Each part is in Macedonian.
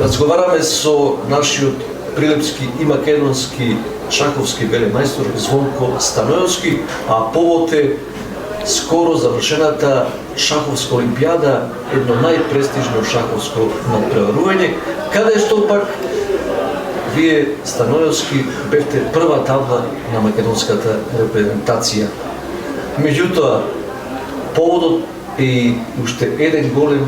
Разговараме со нашиот прилепски и македонски шаховски велемајстор Звонко Станојовски, а повод е скоро завршената шаховска олимпијада, едно најпрестижно шаховско надпреварување, каде што пак вие, Станојовски, бевте прва табла на македонската репрезентација. Меѓутоа, поводот е уште еден голем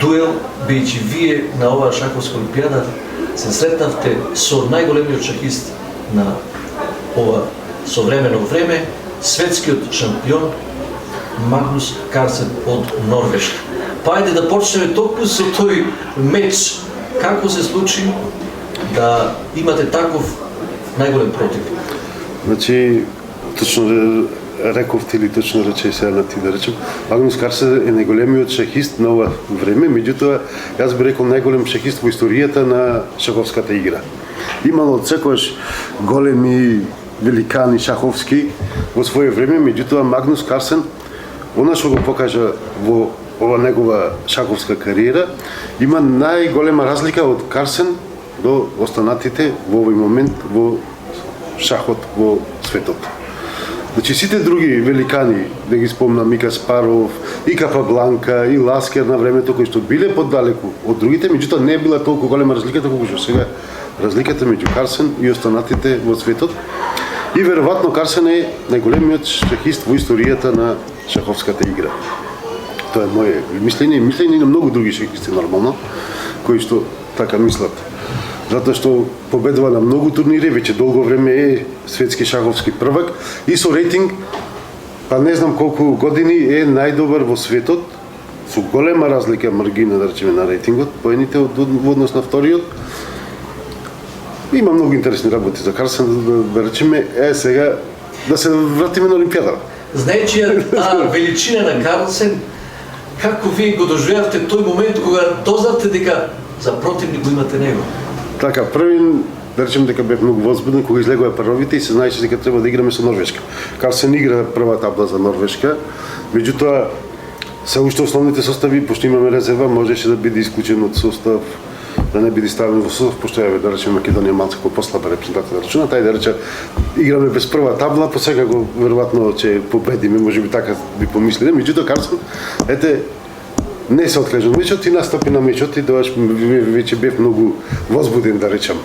дуел, бидејќи вие на оваа шаховска олимпијада се сретнавте со најголемиот шахист на ова современо време, светскиот шампион Магнус Карсен од Норвешка. Па ајде да почнеме токму со тој меч. Како се случи да имате таков најголем противник? Значи, точно рековте или точно рече сега на ти да речем, Магнус Карсен е најголемиот шахист на ова време, меѓутоа јас би рекол најголем шахист во историјата на шаховската игра. Имало од секојаш големи великани шаховски во свое време, меѓутоа Магнус Карсен, она што го покажа во ова негова шаховска кариера, има најголема разлика од Карсен до останатите во овој момент во шахот во светот. Значи сите други великани, да ги спомнам, и Каспаров, и Капабланка, и Ласкер на времето, кои што биле поддалеку од другите, меѓутоа не била толку голема разликата колку што сега разликата меѓу Карсен и останатите во светот. И веројатно Карсен е најголемиот шахист во историјата на шаховската игра. Тоа е моје мислење и мислење на многу други шахисти нормално, кои што така мислат. Затоа што победува на многу турнири, веќе долго време е светски шаховски првак и со рейтинг, па не знам колку години е најдобар во светот, со голема разлика маргина, да речеме, на рейтингот, поените во однос на вториот. Има многу интересни работи за Карсен, да речеме, сега да се вратиме на Олимпијада. Знаејќи таа величина на Карсен, како вие го доживеавте тој момент кога дознавте дека за противник го имате него? Така, први, да речем дека бев многу возбуден кога излегува првите и се знаеше дека треба да играме со Норвешка. Карсен игра прва табла за Норвешка, меѓутоа се уште основните состави, пошто имаме резерва, можеше да биде исклучен од состав, да не биде ставен во состав, пошто е, да речем, Македонија малку послаба репрезентација да рачуна, тај да рече играме без прва табла, посекако веројатно ќе победиме, можеби така би помислиле, меѓутоа Карсен, ете, не се откажа на мечот и настапи на мечот и тогаш веќе бев многу возбуден, да речам.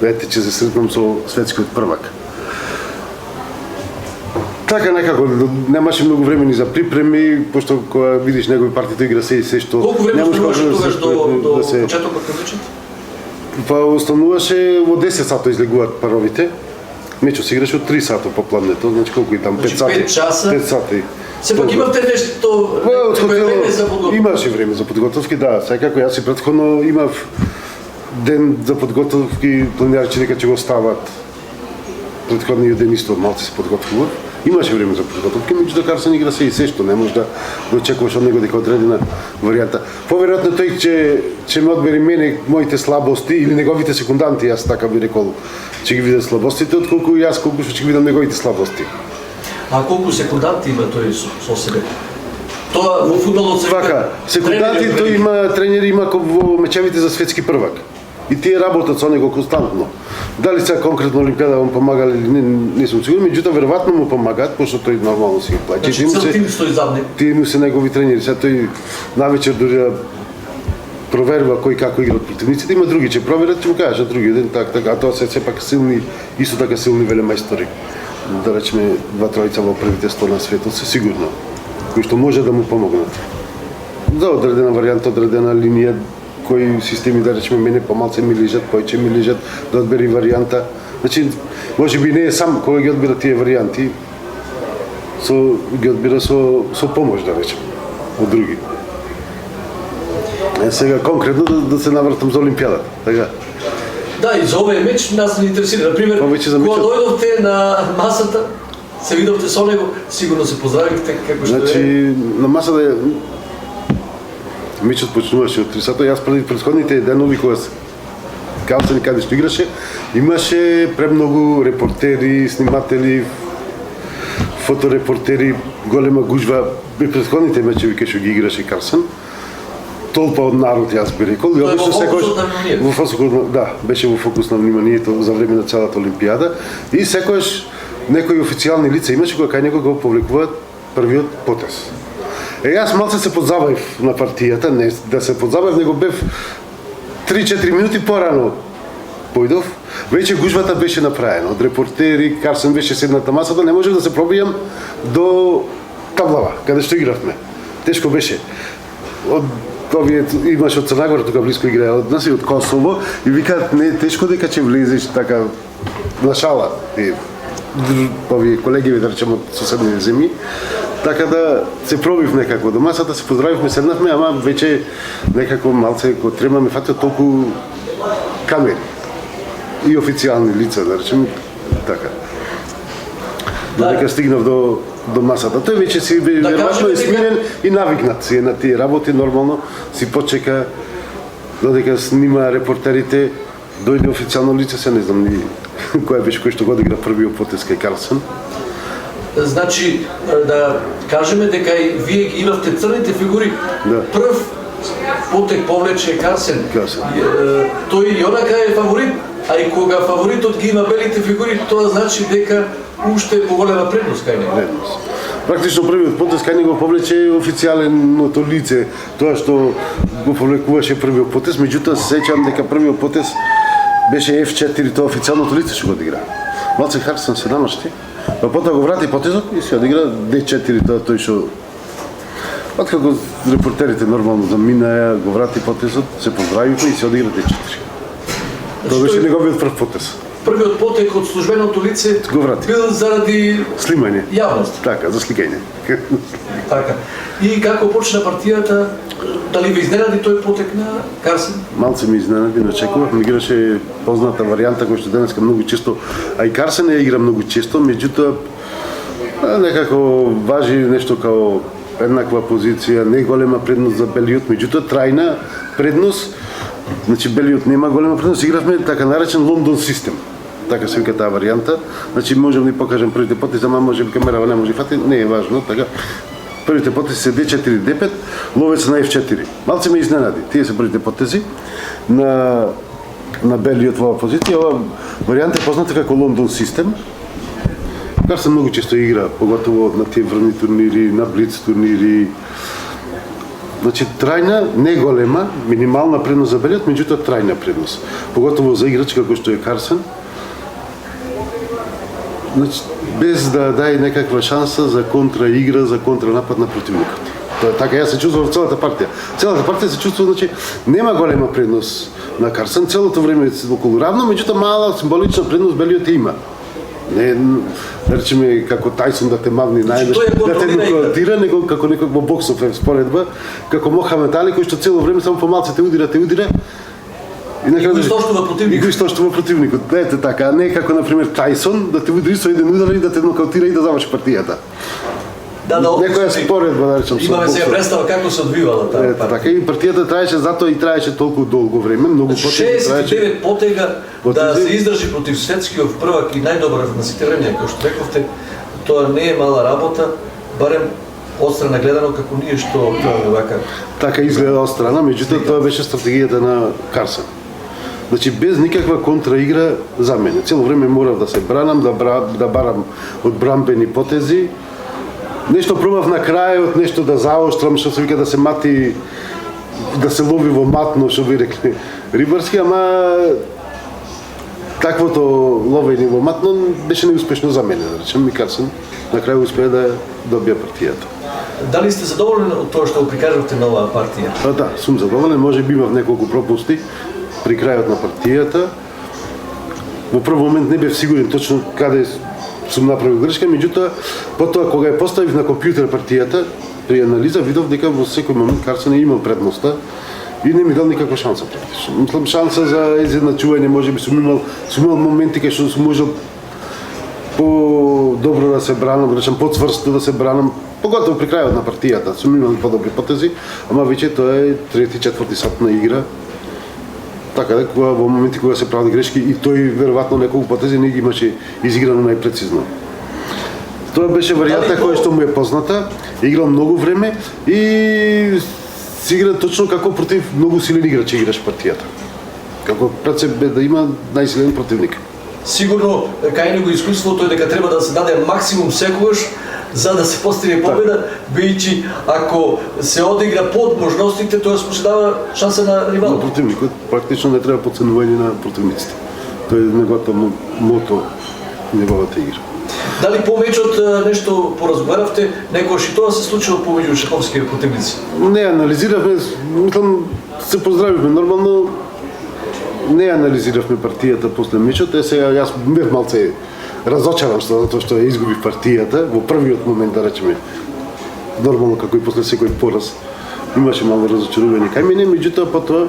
Ете, че се сретнам со светскиот првак. Така некако, немаше многу време ни за припреми, пошто кога видиш негови партии, тој игра се и се што... Колку време остануваше тогаш до почетокот на мечот? Па остануваше во 10 сато излегуваат паровите. Мечот се играше од 3 сато по пладнето, значи колку и там 5 сати. 5 часа. 5 сати. Сепак имавте нешто време за подготовка? Имаше време за подготовки, да. Секако јас и претходно имав ден за подготовки, планирачи дека ќе го стават. Претходниот ден исто малце се подготвува. Имаше време за подготовки, меѓутоа Карсен игра се и се што не може да очекуваш од него дека одредена варијанта. Поверојатно тој ќе ме одбери мене моите слабости или неговите секунданти, јас така би рекол, ќе ги видам слабостите, отколку јас колку што ќе ги видам неговите слабости. А колку секунданти има тој со себе? Тоа во фудбалот се вака, секунданти тој има тренери, има во мечевите за светски првак. И тие работат со него константно. Дали сега конкретно Олимпијада му помагали или не сум сигурен, меѓутоа веројатно му помагаат, пошто тој нормално си ги плаќа. Значи цел тим стои зад него. Тие му се негови тренери, сега тој навечер дури да проверува кој како играат противниците, има други ќе проверат, ќе му кажат други ден така, а тоа се сепак силни, исто така силни велемајстори. Да речеме 2-3 во првите 100 на светот се сигурно, кои што може да му помогнат. За одредена варијанта, одредена линија, кои системи, да речеме, мене помалце ми лежат, повеќе ми лежат, да одбери варијанта. Значи, може би не е сам кој ги одбира тие варијанти, ги одбира со помош, да речем, од други. Сега конкретно да се навртам за Олимпијадата, така. Да, и за овој меч нас не интересира. Например, кога дојдовте на масата, се видовте со него, сигурно се поздравивте како што е. Значи, на масата мечот почнуваше од 3 сата. Јас преди претходните денови кога Карсен каде што играше, имаше премногу репортери, сниматели, фоторепортери, голема гужва. При претходните мечеви кај што ги играше Карсен. толпа од народ, јас би рекол. Тоа е во фокусот на вниманието. Да, беше во фокус на вниманието за време на целата Олимпијада и секојаш некои официјални лица имаше кога кај него го публикуваат првиот потез. Јас малце се подзабавив на партијата, не да се подзабавив, него бев 3-4 минути порано појдов, веќе гужвата беше направена. Од репортери, Карсен беше седната масата, не можев да се пробијам до таблава, каде што игравме. Тешко беше. Овие имаш од Црна Гора, тука близко играе од нас и од Косово, и викаат, не е тешко дека ќе влезеш така на шала. И овие колеги, да речем, од соседни земји. Така да се пробив некако до масата, се поздравивме, седнавме, ама веќе некако малце го треба ме фатиот толку камери и официјални лица, да речем, така. Додека стигнав до масата. Тој веќе си веројатно е смирен и навикнат си на тие работи, нормално си почека додека снима репортерите, дојде официјално лице, се не знам ни кој беше кој што го одигра првиот потез кај Карлсен. Значи, да кажеме дека и вие ги имавте црните фигури. Да. Прв потек повлече Карсен. Тој и онака е фаворит, а и кога фаворитот ги има белите фигури, тоа значи дека уште е поголема предност кај него. Практично првиот потез кај него повлече официјалното лице, тоа што го повлекуваше првиот потез, меѓутоа се сеќавам дека првиот потез беше F4, тоа официјалното лице што го одигра. Малце Карсен се намашти, па потоа го врати потезот и се одигра D4, тоа тој што откако репортерите нормално заминаја, го врати потезот, се поздравивме и се одигра D4. Тоа беше неговиот прв потез. Првиот потек од службеното лице го врати. Бил заради снимање. Јавност. Така, за сликање. Така. И како почна партијата, дали ви изненади тој потек на Карсен? Малце ми изненади, не очекував, ми играше позната варијанта која што денеска многу често, а и Карсен ја игра многу често, меѓутоа некако важи нешто као еднаква позиција, не голема предност за белиот, меѓутоа трајна предност. Значи белиот нема голема предност, игравме така наречен Лондон систем. Така се вика таа варијанта. Значи можам да ви покажам првите потези, ама може би камерава не може фати, не е важно, така. Првите потези се D4, D5, ловец на F4. Малце ме изненади. Тие се првите потези на белиот во позиција. Ова варијанта е позната како Лондон систем. Карсен многу често игра, поготово на тие врвни турнири, на блиц турнири. Значи трајна, не голема, минимална предност за белиот, меѓутоа трајна предност. Поготово за играч како што е Карсен. Значи, без да даде некаква шанса за контраигра, за контранапад на противникот. Тоа така јас се чувствував целата партија. Целата партија се чувствува, значи нема голема предност на Карсен, целото време е околу равно, меѓутоа мала символична предност белиот има. Не, да речеме како Тајсон да те мавни најдеш, да те нокаутира, него како некој во боксов споредба, како Мохамед Али кој што цело време само помалце те удира и на крај го истоштува противникот. Ете така, а не како на пример Тајсон да те удри со еден удар и да те нокаутира и да заврши партијата. Некоја споредба, да речем. Имаме се представа како се одвивала таа партија. Така и партијата траеше, затоа и траеше толку долго време, многу потега траеше. 69 потега да се издржи против светскиот првак и најдобар на сите времења, кој што рековте, тоа не е мала работа, барем отстрана гледано како ние што гледаме вака. Така изгледа отстрана, меѓутоа тоа беше стратегијата на Карсен. Значи без никаква контраигра за мене. Цело време морав да се бранам, да барам од брамбени потези. Нешто пробав на крајот, нешто да заоштрам, што се вика да се мати, да се лови во матно, што би рекли рибарски, ама таквото ловење во матно беше неуспешно за мене, да речем, и Карсен на крај успеа да добија партијата. Дали сте задоволени од тоа што го прикажавте на оваа партија? Да, сум задоволен, може би имав неколку пропусти при крајот на партијата. Во прв момент не бев сигурен точно каде сум направил грешка, меѓутоа потоа кога ја поставив на компјутер партијата, при анализа видов дека во секој момент Карсен е имал предноста и не ми дал никаква шанса практично. Мислам шанса за изедначување, може би сум имал моменти кај што сум можел по-добро да се бранам, да речем по-цврсто да се бранам, поготово при крајот на партијата. Сум имал подобри потези, ама веќе тоа е трети, четврти сат на игра. Така да, во моменти кога се правили грешки и тој веројатно неколку потези не ги имаше изиграно најпрецизно. Тоа беше варијанта која што му е позната, играл многу време и се игра точно како против многу силен играч играш партијата. Како пред себе да има најсилен противник. Сигурно кај него искуството е дека треба да се даде максимум секогаш за да се постигне победа, бидејќи ако се одигра под можностите, тоа се дава шанса на На ривалот. противникот практично не треба подценување на противниците. Тоа е неговото мото, неговата игра. Дали по мечот нешто поразговаравте, некогаш и тоа се случило помеѓу шаковски противници? Не анализиравме, мислам, се поздравивме нормално, не анализиравме партијата после мечот, сега јас бев малце разочаран затоа што ја изгубив партијата во првиот момент, да речеме, нормално како и после секој пораз. Имаше мало разочарување кај мене, меѓутоа потоа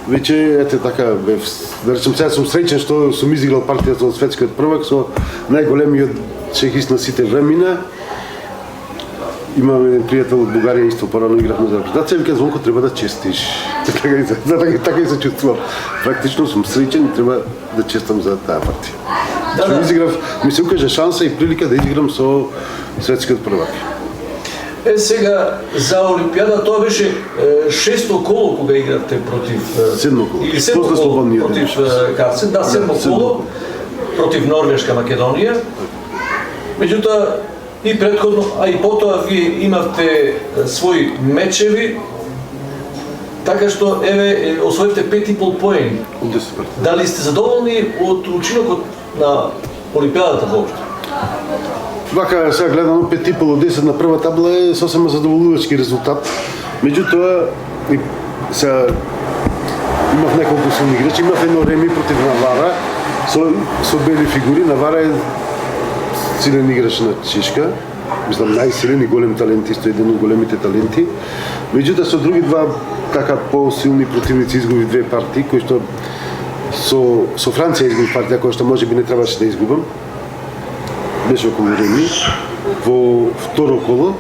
веќе ете така бев, да речем сега сум среќен што сум изиграл партијата од светскиот првак со најголемиот шахист на сите времена. Имам еден пријател од Бугарија, исто порано игравме за репрезентација, вика Звонко треба да честиш. Така и се чувствувам. Практично сум среќен и треба да честам за таа партија. Што изиграв, ми се укаже шанса и прилика да изиграм со светскиот првак. Сега за Олимпијада тоа беше шесто коло кога игравте против Седмо коло. Или седмо После коло слободниот против ден. Карсен, да, седмо коло против Норвешка Македонија. Меѓутоа и претходно, а и потоа вие имавте своји мечеви, така што еве освоивте 5,5 поени. Дали сте задоволни од учинокот на Олимпијадата воопшто? Вака сега гледано 5,5 од 10 на прва табла е сосема задоволувачки резултат. Меѓутоа и сега имав неколку силни играчи, имав едно реми против Навара со бели фигури. Навара е силен играч на Чешка, мислам најсилен и голем талент, исто еден од големите таленти. Меѓутоа со други два така посилни противници изгуби две партии, кои што со Франција изгуби партија која што можеби не требаше да изгубам. Беше околу реми во второ коло.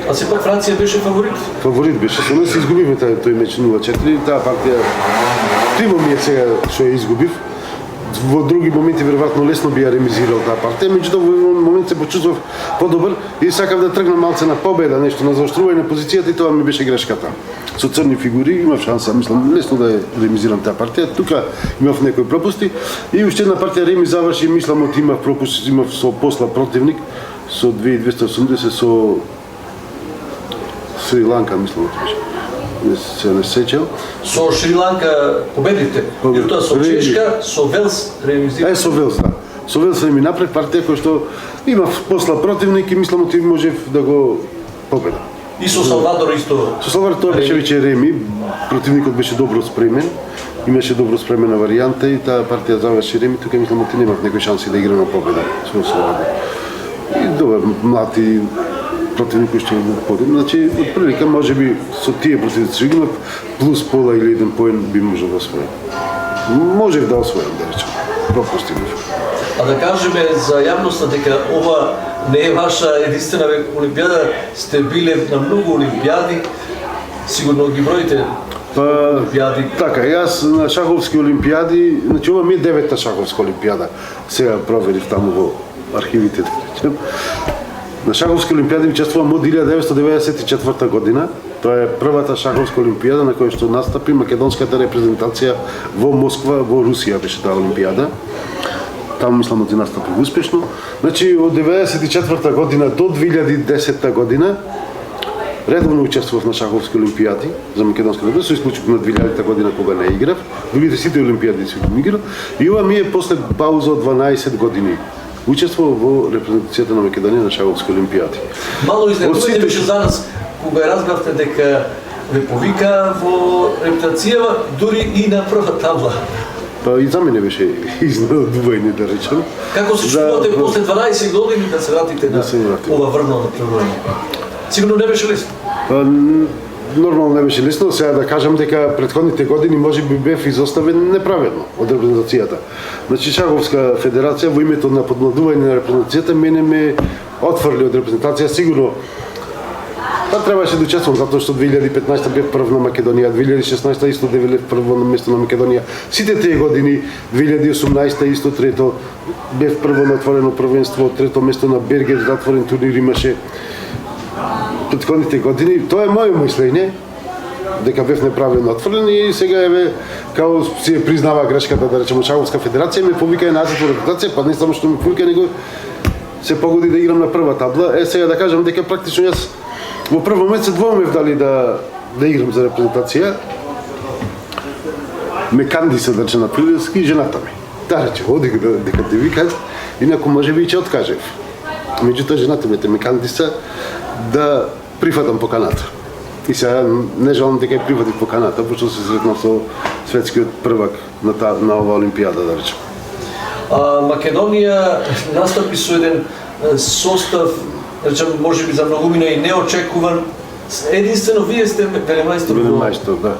А сепак Франција беше фаворит. Фаворит беше. Со нас изгубивме тој меч 0-4. Таа партија трима ми е сега што ја изгубив. Во други моменти веројатно лесно би ја ремизирал таа партија, меѓутоа во еден момент се почувствував подобар и сакав да тргнам малце на победа, нешто на заоштрување на позицијата и тоа ми беше грешката. Со црни фигури имав шанса, мислам, лесно да ја ремизирам таа партија. Тука имав некои пропусти и уште една партија реми заврши, мислам, од имав пропусти, имав со посла противник со 2280 со Шри-Ланка, мислам, беше. Не се сеќам. Со Шри-Ланка победите, меѓутоа со Чешка, со Велс ремизирате. Со Велс, да. Со Велс ми направи партија која што имав посла противник и мислам оти можев да го победам. И со Салвадор исто. Со Салвадор тоа беше веќе реми, противникот беше добро спремен, имаше добро спремена варијанта и таа партија заврши реми, тука мислам оти немав некои шанси да играм на победа со Салвадор. И добар млад противник кој што го подим, значи од прилика можеби со тие противници што имав плюс пола или еден поен би можел да освоим. Можев да освоим, да речем. Пропустив. А да кажеме за јавноста дека ова не е ваша единствена олимпијада, сте биле на многу олимпијади, сигурно ги броите олимпијади. Така, јас на шаховски олимпијади, значи ова ми е 9-та шаховска олимпијада. Сега проверив таму во архивите, да речем. На шаховски олимпијади учествувам од 1994 година. Тоа е првата шаховска олимпијада на која што настапи македонската репрезентација во Москва, во Русија беше таа олимпијада. Таму мислам да настапи успешно. Значи од 1994 година до 2010 година редовно учествував на шаховски олимпијади за македонската репрезентација, со исклучок на 2000 година кога не играв. Другите сите олимпијади се играв. И ова ми е после пауза од 12 години. Учествував во репрезентацијата на Македонија на шаховски олимпијади. Мало изненадување беше за нас кога ја разбравте дека ве повика во репрезентацијава дури и на прва табла. Па и за мене беше изненадување, да речем. Како се чувствувате после 12 години да се вратите на ова врвно напредување? Сигурно не беше лесно. Нормално не беше лесно, сега да кажам дека претходните години можеби бев изоставен неправедно од репрезентацијата. Значи шаховска федерација во името на подмладување на репрезентацијата мене ме отфрли од репрезентација сигурно. Па требаше да учествувам затоа што 2015 бев прв на Македонија, 2016 исто бев прво на место на Македонија. Сите тие години 2018 исто трето бев прво на отворено првенство, трето место на Бергер, затворен турнир имаше. Претходните години, тоа е моје мислење, дека бев неправилно отфрлен и сега еве као си признава грешката да речеме Шаховска федерација ми повика и назад во репутација, па не само што ми повика него се погоди да играм на прва табла. Сега да кажам дека практично јас во прв момент се двоумев дали да играм за репрезентација. Ме кандидатира да рече на Пилевски жената ми. Да рече, оди дека те викат, инаку може би ќе откажев. Меѓутоа жената ми ме кандидатира да прифатам поканата. И сега не жалам дека ја прифатив поканата, пошто се сретнав со светскиот првак на ова Олимпијада, да речем. Македонија настапи со еден состав, речем, може би за многумина и неочекуван. Единствено вие сте велемајстор. Велемајстор, да.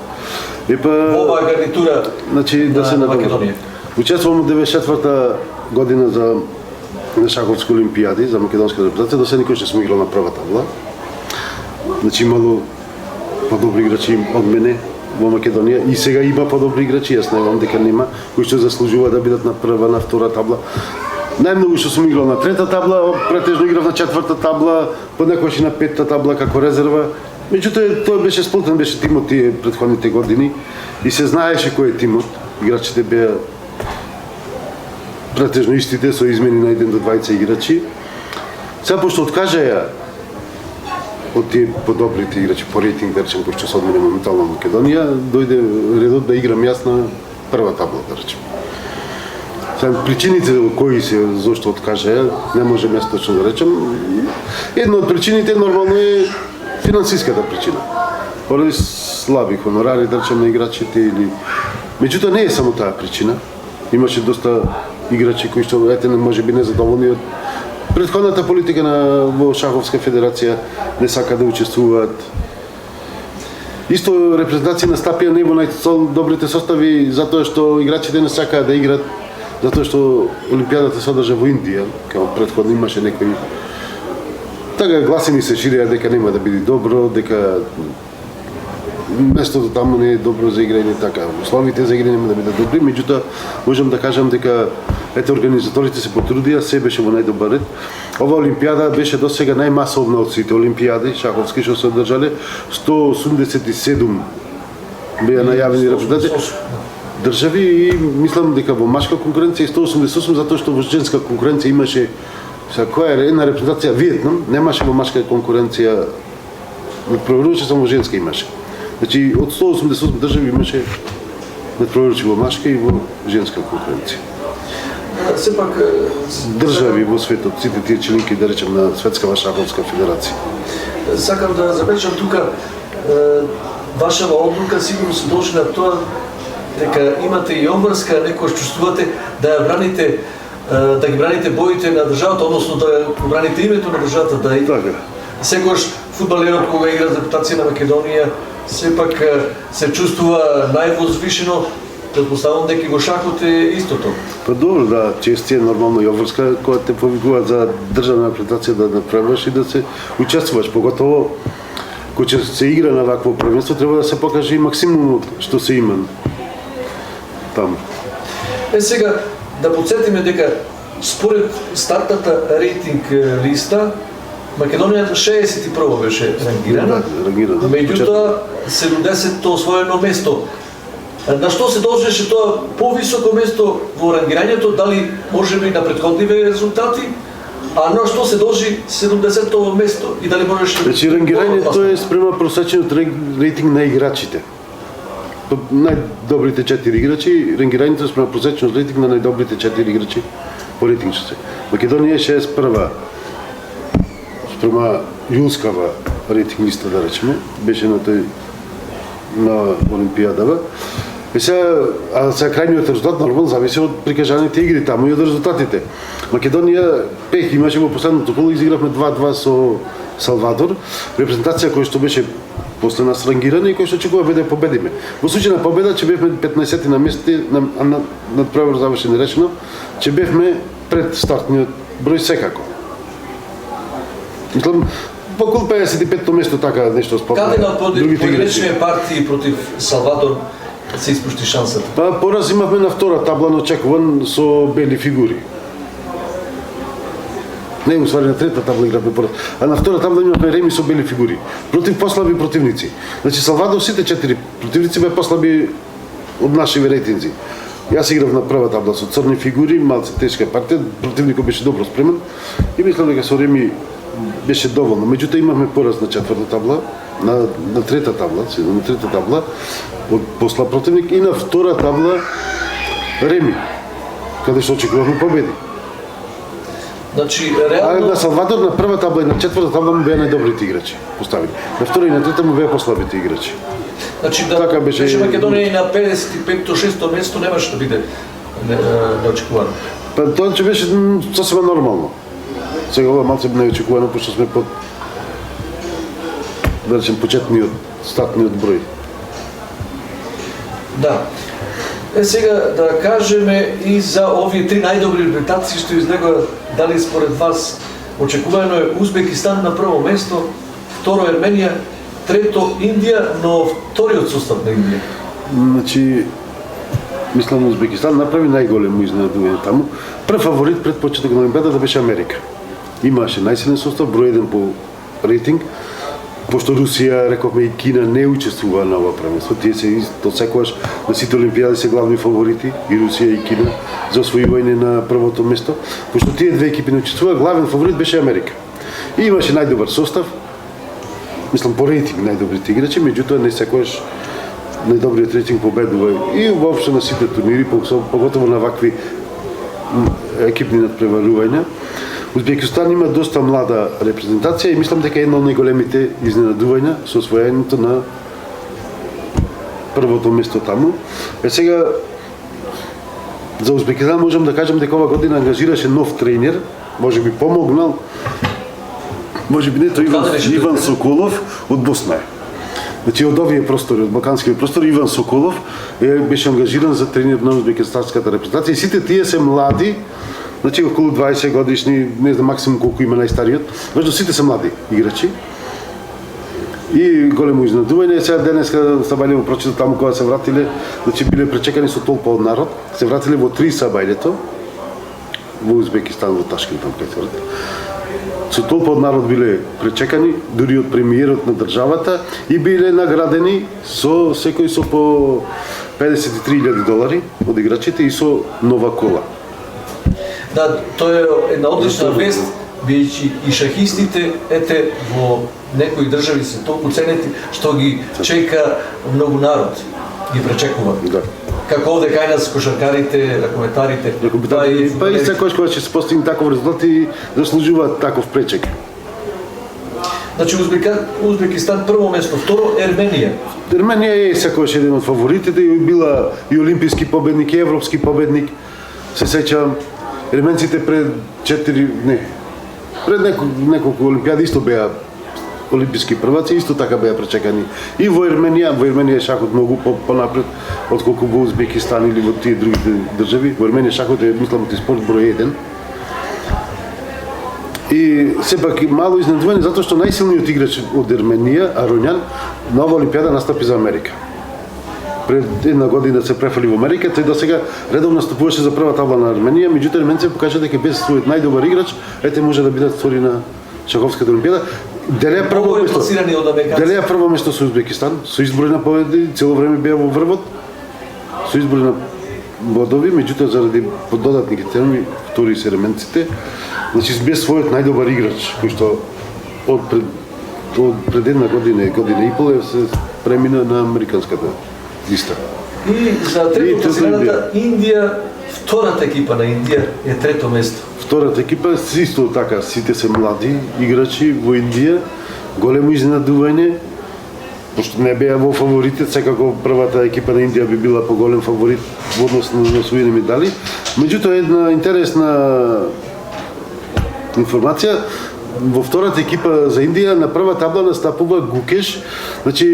Во оваа гарнитура значи, да се на Македонија. Учествувам во 94-та година за шаховски олимпијади, за македонска репрезентација, до сега никој не сум играл на прва табла. Значи имало подобри играчи од мене во Македонија и сега има подобри играчи, јас не знам дека нема, кои што заслужува да бидат на прва, на втора табла. Најмногу што сум играл на трета табла, претежно играв на четврта табла, понекогаш и на петта табла како резерва. Меѓутоа тој беше сплотен, беше тимот тие претходните години и се знаеше кој е тимот. Играчите беа претежно истите со измени на 1 до 20 играчи. Сега пошто откажаја од тие подобрите играчи по рейтинг, да речем, кои што се одмени моментално во Македонија, дојде редот да играм јас на прва табла, да речем. Сега причините кои се зошто откажаја, не можем јас точно да речем. Една од причините нормално е финансиската причина. Поради слаби хонорари, да речем, на играчите или... Меѓутоа не е само таа причина. Имаше доста играчи кои што не може би незадоволни од претходната политика во Шаховска федерација, не сака да учествуваат. Исто репрезентација настапија не во најдобрите состави затоа што играчите не сакаат да играат, затоа што Олимпијадата се одржа во Индија, како претходно имаше некои така гласини се ширеа дека нема да биде добро, дека местото таму не е добро за играње, така условите за играње нема да бидат добри, меѓутоа можам да кажам дека организаторите се потрудија, се беше во најдобар ред. Ова Олимпијада беше досега најмасовна од сите олимпијади шаховски што се одржале, 187 беа најавени репрезентации држави и мислам дека во машка конкуренција 188 затоа што во женска конкуренција имаше која е една репрезентација Виетнам, немаше во машка конкуренција, проверуваше само женска имаше. Значи од 188 држави имаше надпроверувачи во машка и во женска конкуренција. Сепак држави во светот, сите тие членки, да речем, на Светскава шаховска федерација. Сакам да забележам тука вашава одлука сигурно се дължи на тоа дека имате и обврска, некој чувствувате да ја браните, да ги браните боите на државата, односно да браните името на државата, да и така. Секогаш фудбалерот кога игра за репутација на Македонија сепак се чувствува највозвишено. Предпоставам дека го шахот е истото. Па добро, да, чести е нормално и обврска кога те повикуваат за државна репрезентација да направиш и да се учествуваш, поготово кога ќе се игра на вакво првенство треба да се покаже и максимумот што се има таму. Сега да подсетиме дека според стартната рейтинг листа Македонија 61 беше рангирана, меѓутоа 70-то освоено место. На што се должеше тоа повисоко место во рангирањето, дали можеби на претходниве резултати, а на што се должи 70-то место и дали можеше... Значи рангирањето е спрема просечениот рейтинг на играчите. Најдобрите 4 играчи, рангирањето е спрема просечениот рейтинг на најдобрите 4 играчи по рейтинг што се. Македонија е 61-ва спрема јунскава рейтинг листа, да речеме, беше на Олимпијадава. И сега крајниот резултат нормално зависи од прикажаните игри таму и од резултатите. Македонија пех имаше во последното коло, изигравме 2-2 со Салвадор, репрезентација која што беше после нас рангирана и која што очекува да победиме. Во случај на победа ќе бевме 15 на место, над правилно завршено речено, ќе бевме пред стартниот број секако. Мислам, околу 55-то место така нешто спортно. Каде на поединечни партии против Салвадор се испушти шансата? Па пораз имавме на втора табла, но очекуван со бели фигури. Не, уствари на трета табла играме пораз. А на втора табла имаме реми со бели фигури. Против послаби противници. Значи Салвадор сите 4 противници беа послаби од нашиви рейтинзи. Јас играв на прва табла со црни фигури, малце тешка партија, противникот беше добро спремен и мислам дека со реми беше доволно. Меѓутоа имавме пораз на четврта табла, на трета табла од посла противник и на втора табла реми, каде што очекувавме победи. Значи, А реално... на Салвадор на прва табла и на четврта табла му беа најдобрите играчи поставени. На втора и на трета му беа послабите играчи. Значи, да Така беше- беше Македонија и на 55-6 место немаше да биде неочекувано. Па тоа че беше сосема нормално. Сега ова малце неочекувано, пошто сме под, да речем, почетниот, статниот број. Да. Сега да кажеме и за овие три најдобри резултати што излегоа, дали според вас очекувано е Узбекистан на прво место, второ Ерменија, трето Индија, но вториот состав на Индија. Значи, мислам Узбекистан направи најголемо изненадување таму. Прв фаворит пред почеток на Олимпијадата беше Америка. Имаше најсилен состав, број 1 по рейтинг. Пошто Русија, рековме, и Кина не учествува на ова првенство. Тие се од секогаш на сите олимпијади се главни фаворити, и Русија и Кина, за освојување на првото место. Пошто тие две екипи не учествува, главен фаворит беше Америка. И имаше најдобар состав, мислам по рейтинг најдобрите играчи, меѓутоа не секогаш најдобриот рейтинг победува и воопшто на сите турнири, поготово на вакви екипни надпреварувања. Узбекистан има доста млада репрезентација и мислам дека е едно од најголемите изненадувања со освојањето на првото место таму. Сега за Узбекистан можам да кажам дека ова година ангажираше нов тренер, можеби помогнал, можеби не тој Иван Соколов од Босна. Значи од овие простори, од балканските простори, Иван Соколов беше ангажиран за тренер на узбекистанската репрезентација и сите тие се млади. Значи околу 20 годишни, не знам максимум колку има најстариот, меѓу сите се млади играчи. И големо изненадување, сега денеска сабајле прочитав таму кога се вратиле, значи биле пречекани со толпа од народ, се вратиле во 3 сабајлето, во Узбекистан, во Ташкент, таму кај се вратиле. Со толпа од народ биле пречекани, дури од премиерот на државата и биле наградени со секој со по $53,000 од играчите и со нова кола. Да, тоа е една одлична вест, бидејќи и шахистите, ете, во некои држави се толку ценети, што ги чека многу народ, ги пречекува. Да. Како овде кај нас кошаркарите, ракометарите, Па и секојаш кога ќе се постигне таков резултат и заслужуваат таков пречек. Значи Узбекистан прво место, второ Ерменија. Ерменија е секојаш еден од фаворитите и била и олимписки победник и европски победник. Се сеќавам, ерменците пред неколку олимпијади исто беа олимписки прваци, исто така беа пречекани. И во Ерменија шахот многу понапред отколку во Узбекистан или во тие другите држави. Во Ерменија шахот е, мислам, спорт број 1. И сепак мало изненадување затоа што најсилниот играч од Ерменија, Ароњан, на ова олимпијада настапи за Америка. Пред една година се префали во Америка, тој до сега редовно настапуваше за прва табла на Ерменија, меѓутоа ерменците покажа дека без својот најдобар играч, ете може да бидат втори на шаховската олимпијада. Делеа прво место со Узбекистан, со изброј на победи, цело време беа во врвот, со изброј на бодови, меѓутоа заради додатни критериуми втори се ерменците. Значи без својот најдобар играч, кој што од пред една година и пол се премина на американската листа. И за трето класираната Индија, втората екипа на Индија е трето место. Втората екипа исто така, сите се млади играчи во Индија, големо изненадување, пошто не беа во фаворитите, секако првата екипа на Индија би била поголем фаворит во однос на освоени медали. Меѓутоа една интересна информација, во втората екипа за Индија на прва табла настапува Гукеш, значи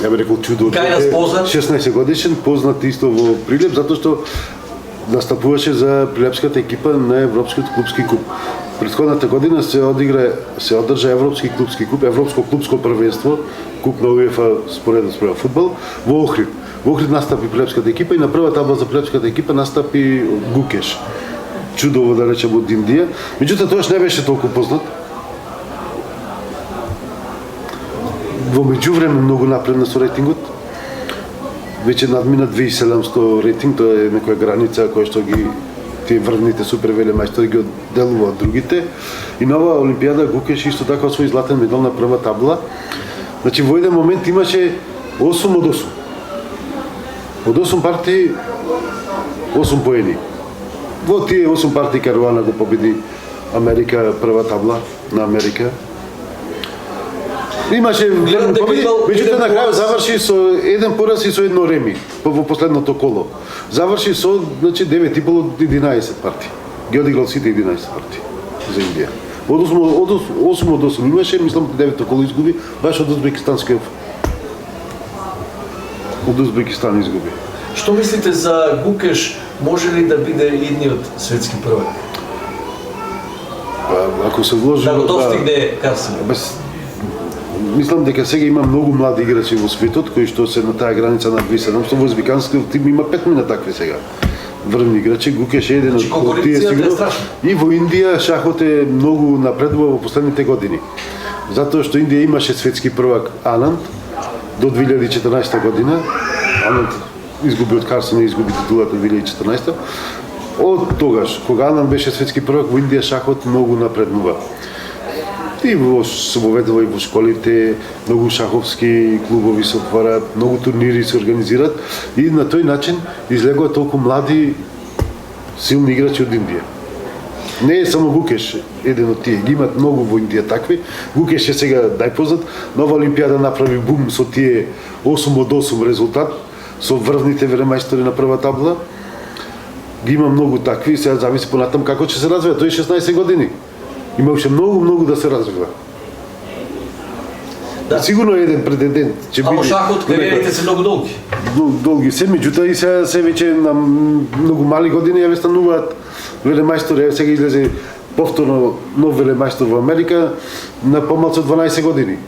ја би рекол чудо, 16 годишен, познат исто во Прилеп, затоа што настапуваше за прилепската екипа на Европскиот клупски куп. Претходната година се одржа Европски клупски куп, Европско клупско првенство, куп на УЕФА споредно според фудбал, во Охрид. Во Охрид настапи прилепската екипа и на прва табла за прилепската екипа настапи Гукеш. чудово да речем од Индија. Меѓутоа тоаш не беше толку познат. Во меѓувреме многу напредна со рейтингот. Веќе надмина 2700 рейтинг, тоа е некоја граница која што ги тие врвните супервелемајстори ги одделува од другите. И на оваа олимпијада Гукеш исто така освои златен медал на прва табла. Значи во еден момент имаше 8 од 8. Од 8 партии 8 поени. Во тие 8 партии Каруана го победи Америка, прва табла на Америка. Имаше Гледам дека победи, имал меѓутоа еден на крај пораз. заврши со еден пораз и со едно реми во последното коло. Заврши со значи 9,5 од 11 партии. Ги одиграл сите 11 партии за Индија. Од 8 од 8 имаше, мислам 9 коло изгуби, баш од Узбекистан изгуби. Што мислите за Гукеш, може ли да биде идниот светски првак? Ако се вложи Да го достигне Карсен? Мислам дека сега има многу млади играчи во светот кои што се на таа граница на 2700. Во Узбекистанскиот тим има 5 мина такви сега. Врвни играчи, Гукеш е еден од тие конкуренцијата е сигурно. страшна. И во Индија шахот е многу напредува во последните години. Затоа што Индија имаше светски првак Ананд до 2014 година. Ананд изгуби од Карсен и изгуби титулата 2014. Од тогаш, кога Ананд беше светски првак, во Индија шахот многу напреднува. И се воведува и во школите, многу шаховски клубови се отвараат, многу турнири се организираат и на тој начин излегуваат толку млади силни играчи од Индија. Не е само Гукеш еден од тие, ги имат многу во Индија такви. Гукеш е сега најпознат, нова олимпијада направи бум со тие 8 од 8 резултат, со врвните велемајстори на прва табла. Ги има многу такви, сега зависи понатам како ќе се развива. Тој е 16 години. Има уште многу да се развива. Да. Сигурно е еден претендент ќе биде. Ама шахот кариерите се многу долги. Долги се, меѓутоа и сега се веќе на многу мали години ја стануваат велемајстори. Сега излезе повторно нов велемајстор во Америка на помалку од 12 години.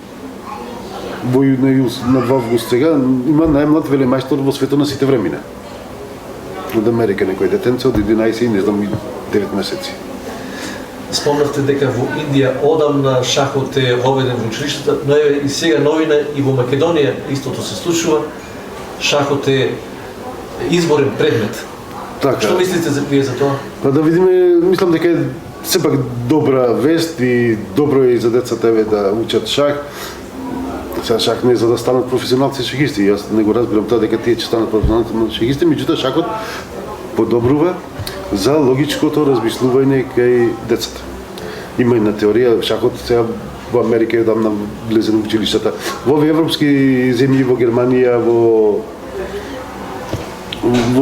На август сега има најмлад велемајстор во светот на сите времена. Од Америка некој детенце од 11 и не знам 9 месеци. Спомнавте дека во Индија одамна шахот е воведен во училиштата, но е и сега новина и во Македонија истото се случува. Шахот е изборен предмет. Така. Што мислите за вие за тоа? Па да видиме, мислам дека е сепак добра вест и добро е и за децата еве да учат шах. Сега шах не е за да станат професионалци шахисти. Јас не го разбирам тоа дека тие ќе станат професионалци шахисти, меѓутоа шахот подобрува за логичкото размислување кај децата. Има и на теорија, шахот сега во Америка е одамна влезен во училиштата. Во овие европски земји, во Германија, во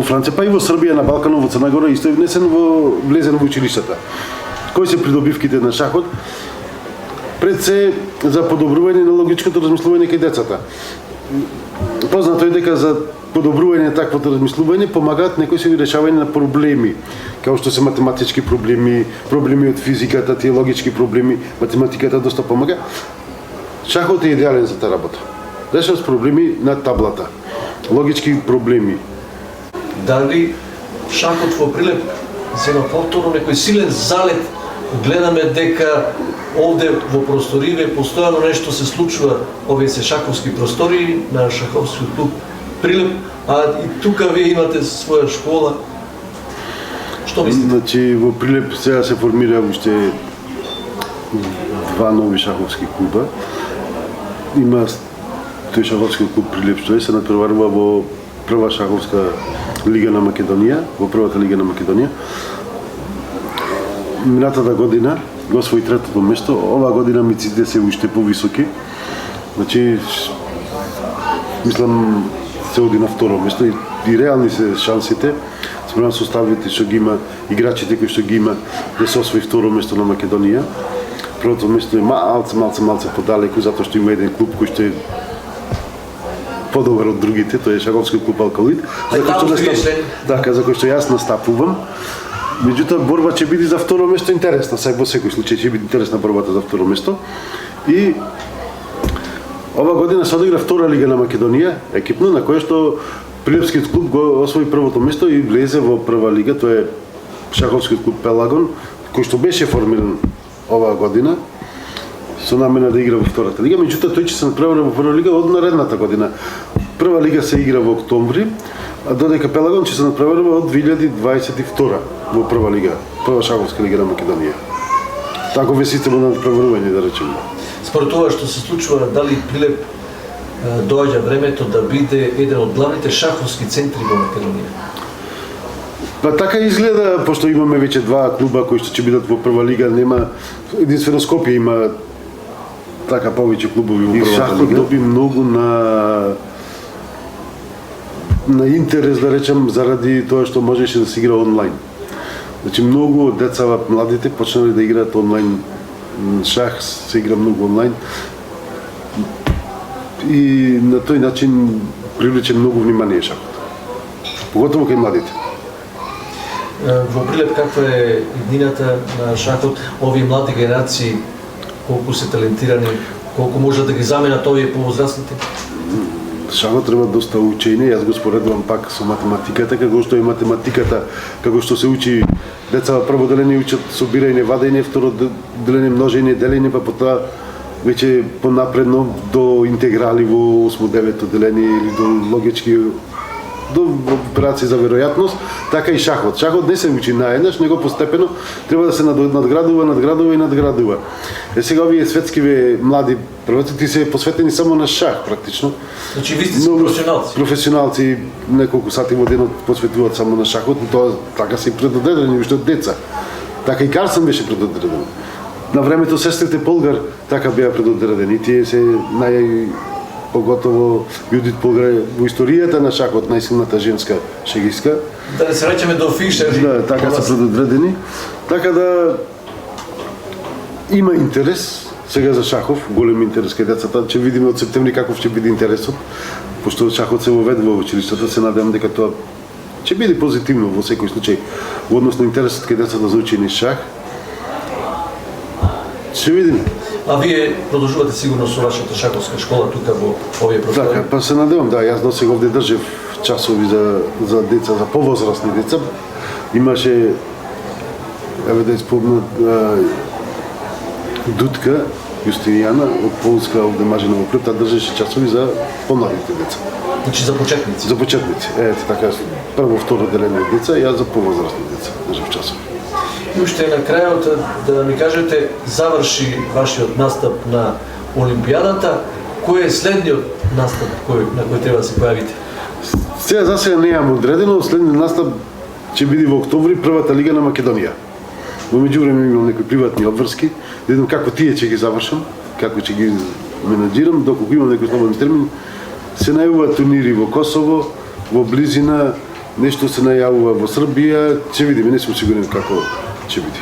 Франција, па и во Србија, на Балканот, во Црна Гора, исто е влезен во училиштата. Кои се придобивките на шахот? Пред се за подобрување на логичкото размислување кај децата. Познато е дека за подобрување на таквото размислување помагаат некои се решавање на проблеми, како што се математички проблеми, проблеми од физиката, тие логички проблеми, математиката доста помага. Шахот е идеален за таа работа. Решаваш проблеми на таблата, логички проблеми. Дали шахот во Прилеп се на повторно некој силен залет, гледаме дека овде во просториве постојано нешто се случува, овие се шаховски простори на шаховски клуб Прилеп, а и тука вие имате своја школа. Што мислите? Значи во Прилеп сега се формира уште два нови шаховски клуба. Има тој шаховски клуб Прилеп што се натпреварува во прва шаховска лига на Македонија, во првата лига на Македонија. Минатата година го освои третото место, оваа година амбициите се уште повисоки. Значи мислам се оди на второ место и реални се шансите спрема составите што ги има, играчите кои што ги има да се освои второ место на Македонија. Првото место е малце подалеку затоа што има еден клуб кој што е подобар од другите, тоа е шаховски клуб Алкалит, за кој што јас настапувам. Меѓутоа борба ќе биде за второ место интересна, во секој случај ќе биде интересна борбата за второ место. И ова година се одигра втора лига на Македонија, екипно, на која што Прилепскиот клуб го освои првото место и влезе во прва лига, тоа е шаховскиот клуб Пелагон, кој што беше формиран оваа година, со намена да игра во втората лига, меѓутоа тој ќе се натпревари во прва лига од наредната година. Прва лига се игра во октомври, а додека Пелагон ќе се натпревари од 2022 во прва лига, прва шаховска лига на Македонија. Таков е системот на натпреварување, да речеме. Според това што се случува, дали Прилеп доаѓа времето да биде еден од главните шаховски центри во Македонија? Па така изгледа, пошто имаме веќе два клуба кои што ќе бидат во прва лига, нема единствено Скопје има така повеќе клубови во првата лига. И шахот доби многу на интерес, да речем, заради тоа што можеше да се игра онлайн. Значи многу деца, младите почнале да играат онлайн шах, се игра многу онлайн. И на тој начин привлече многу внимание шахот. Поготово кај младите. Во Прилеп каква е иднината на шахот, овие млади генерации, колку се талентирани, колку можат да ги заменат овие повозрастните? Шахот треба доста учење, јас го споредувам пак со математиката, како што е математиката, како што се учи деца прво делење учат собирање, вадење, второ делење, множење, делење, па потоа веќе понапредно до интеграли во 8-9 делење или до логички до операции за веројатност, така и шахот. Шахот не се учи наеднаш, него постепено треба да се надградува. Сега овие светскиве млади прваци се посветени само на шах практично. Значи ви сте професионалци. Професионалци неколку сати во денот посветуваат само на шахот, тоа така се предодредени уште од деца. Така и Карсен беше предодреден. На времето сестрите Полгар така беа предодредени. Тие се поготово Јудит Полгар во историјата на шахот најсилната женска шегистка. Да не се речеме до Фишер. Да, така се предодредени. Така да има интерес сега за шахов, голем интерес кај децата. Ќе видиме од септември каков ќе биде интересот, пошто шахот се воведе во училиштата, се надевам дека тоа ќе биде позитивно во секој случај во однос на интересот кај децата за учење шах. Ќе видиме. А вие продолжувате сигурно со вашата шаховска школа тука во овие простори? Така, па се надевам, да, јас досега овде држев часови за деца, за повозрастни деца. Имаше, еве да испомнат, Дудка Јустинијана од Полска овде мажена во Прилеп, таа држеше часови за помладите деца. Значи за почетници? За почетници, ете така, прво, второ делење од деца, јас за повозрастни деца држев часови. И уште на крајот да ми кажете, заврши вашиот настап на Олимпијадата, кој е следниот настап на кој треба да се појавите? Сега за сега не имам одредено, следниот настап ќе биде во октомври првата лига на Македонија. Во меѓувреме имам некои приватни обврски, да видам како тие ќе ги завршам, како ќе ги менаџирам, доколку имам некој слободен термин. Се најавуваат турнири во Косово, во близина, нешто се најавува во Србија, ќе видиме, не сум сигурен како ќе биде.